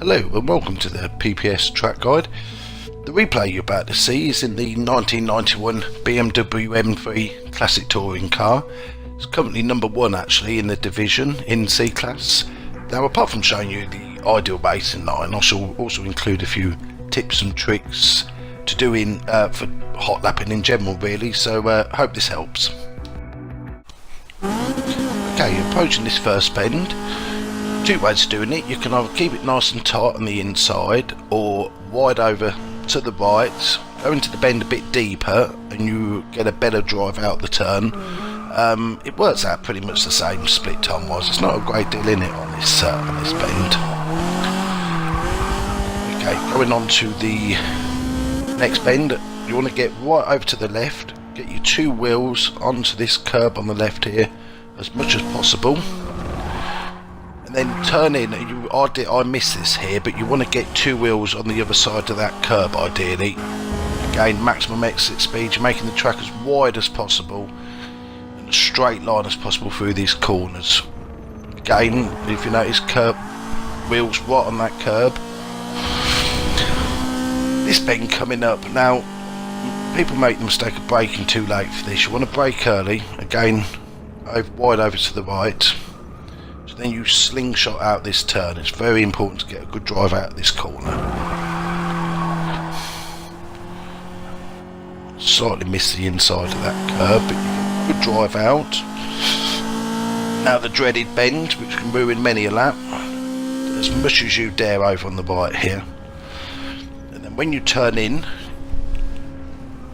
Hello and welcome to the PPS track guide. The replay you're about to see is in the 1991 BMW M3 Classic Touring car. It's currently number 1 actually in the division in C-Class. Now, apart from showing you the ideal racing line, I shall also include a few tips and tricks to do for hot lapping in general really, so hope this helps. Okay, approaching this first bend. Two ways of doing it. You can either keep it nice and tight on the inside or wide over to the right, go into the bend a bit deeper and you get a better drive out the turn. It works out pretty much the same split time wise. There's not a great deal in it on this bend. Okay, going on to the next bend, you want to get right over to the left, get your two wheels onto this curb on the left here as much as possible. And then turn in, I missed this here, but you want to get two wheels on the other side of that curb ideally. Again, maximum exit speed, you're making the track as wide as possible and a straight line as possible through these corners. Again, if you notice, curb wheels right on that curb. This bend coming up, now people make the mistake of braking too late for this. You want to brake early, again wide over to the right. Then you slingshot out this turn. It's very important to get a good drive out of this corner. Slightly missed the inside of that curb, but you get a good drive out. Now the dreaded bend, which can ruin many a lap. As much as you dare over on the right here. And then when you turn in,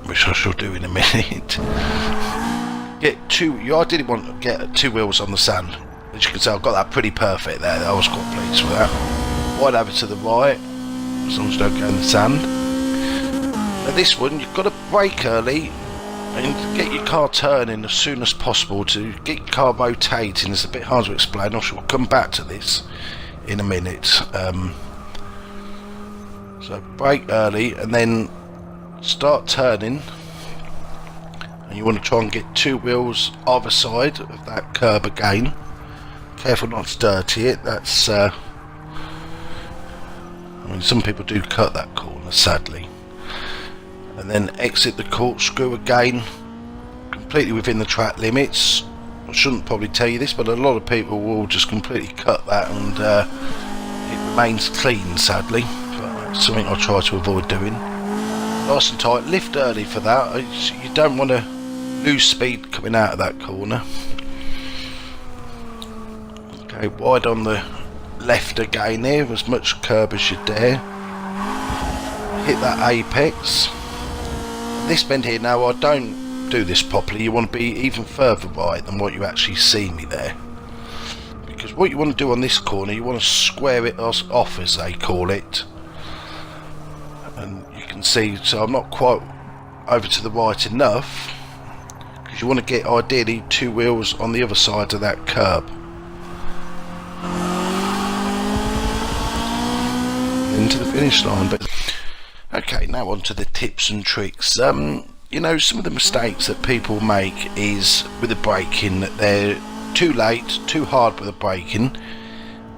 which I shall do in a minute, you ideally want to get two wheels on the sand. As you can see, I've got that pretty perfect there. I was quite pleased with that. Wide over to the right, as long as you don't go in the sand. Now this one, you've got to brake early and get your car turning as soon as possible to get your car rotating. It's a bit hard to explain. I shall come back to this in a minute. So brake early and then start turning. And you want to try and get two wheels either side of that curb again. Careful not to dirty it. That's I mean, some people do cut that corner sadly. And then exit the corkscrew again, completely within the track limits. I shouldn't probably tell you this, but a lot of people will just completely cut that and it remains clean sadly, but it's something I try to avoid doing. Nice and tight, lift early for that. You don't want to lose speed coming out of that corner. Okay, wide on the left again here, as much curb as you dare. Hit that apex. This bend here, now I don't do this properly, you want to be even further right than what you actually see me there. Because what you want to do on this corner, you want to square it off as they call it. And you can see, so I'm not quite over to the right enough, because you want to get ideally two wheels on the other side of that curb. Into the finish line. But okay, now on to the tips and tricks. You know, some of the mistakes that people make is with the braking, that they're too late, too hard with the braking.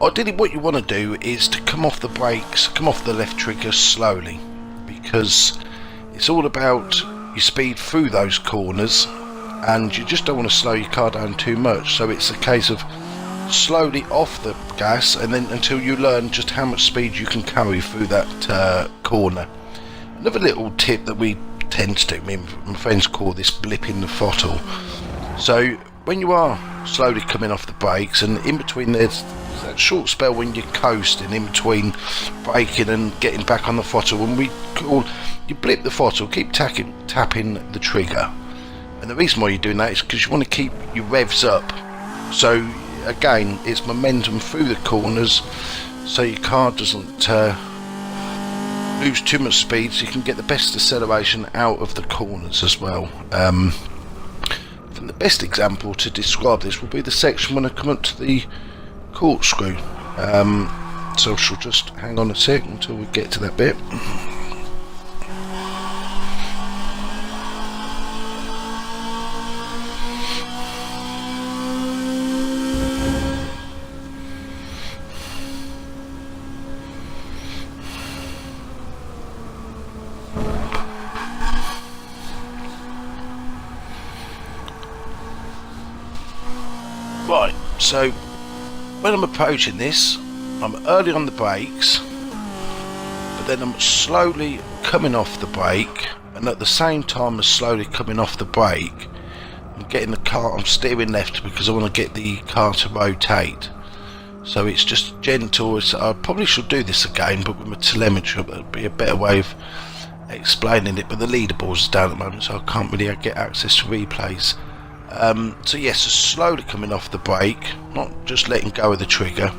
Ideally what you want to do is to come off the brakes, come off the left trigger slowly, because it's all about your speed through those corners and you just don't want to slow your car down too much. So it's a case of slowly off the gas and then until you learn just how much speed you can carry through that corner. Another little tip that we tend to do, me and my friends call this blipping the throttle. So when you are slowly coming off the brakes and in between there's that short spell when you're coasting in between braking and getting back on the throttle, when we call you blip the throttle, keep tapping the trigger. And the reason why you're doing that is because you want to keep your revs up. So again, it's momentum through the corners so your car doesn't lose too much speed, so you can get the best acceleration out of the corners as well. And the best example to describe this will be the section when I come up to the corkscrew. So I shall just hang on a sec until we get to that bit. Right, so when I'm approaching this, I'm early on the brakes, but then I'm slowly coming off the brake, and at the same time as slowly coming off the brake, I'm getting the car, I'm steering left because I want to get the car to rotate. So it's just gentle. I probably should do this again, but with my telemetry, but it'd be a better way of explaining it. But the leaderboard's down at the moment, so I can't really get access to replays. So yes, slowly coming off the brake, not just letting go of the trigger.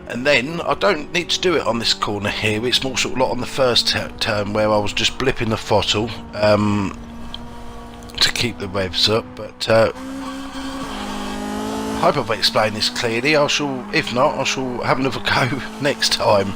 And then I don't need to do it on this corner here. It's more sort of like on the first turn where I was just blipping the throttle to keep the revs up. But I hope I've explained this clearly. If not, I shall have another go next time.